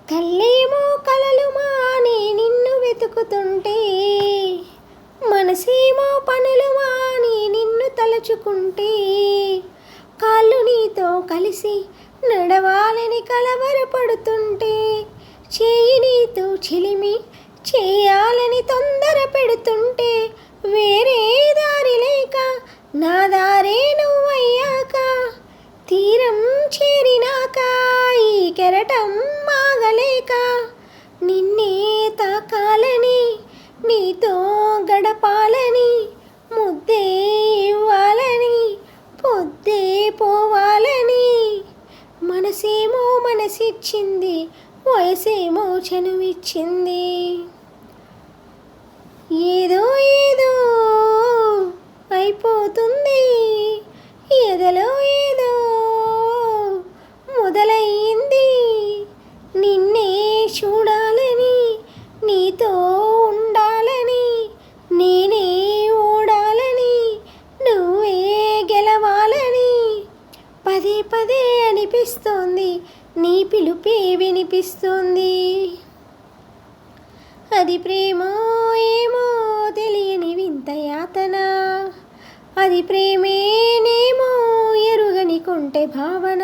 కళ్ళేమో కలలు మాని నిన్ను వెతుకుతుంటే, మనసేమో పనులు మాని నిన్ను తలుచుకుంటే, కాళ్ళు నీతో కలిసి నడవాలని కలవరపడుతుంటే, చేయి నీతో చిలిమి చేయాలని తొందర పెడుతుంటే, వేరే దారి లేక నా దారే నువ్వయ్యాక, తీరం చేరినాక ఈ కెరటం ఆగలేక, నిన్నే తాకాలని నీతో గడపాలని, ముద్దే ఇవ్వాలని పొద్దే పోవాలని, మనసేమో మనసిచ్చింది, వయసేమో చనువిచ్చింది. ఏదో ఏదో అయిపోతుంది, ఎదలో ఏదో మొదలయ్యింది. నిన్నే చూడాలని, నీతో ఉండాలని, నేనే ఓడాలని, నువ్వే గెలవాలని, పదే పదే అనిపిస్తోంది, నీ పిలుపే వినిపిస్తోంది. అది ప్రేమో ఏమో తెలియని వింత యాతన, అది ప్రేమేనేమో ఎరుగని కొంటె భావన.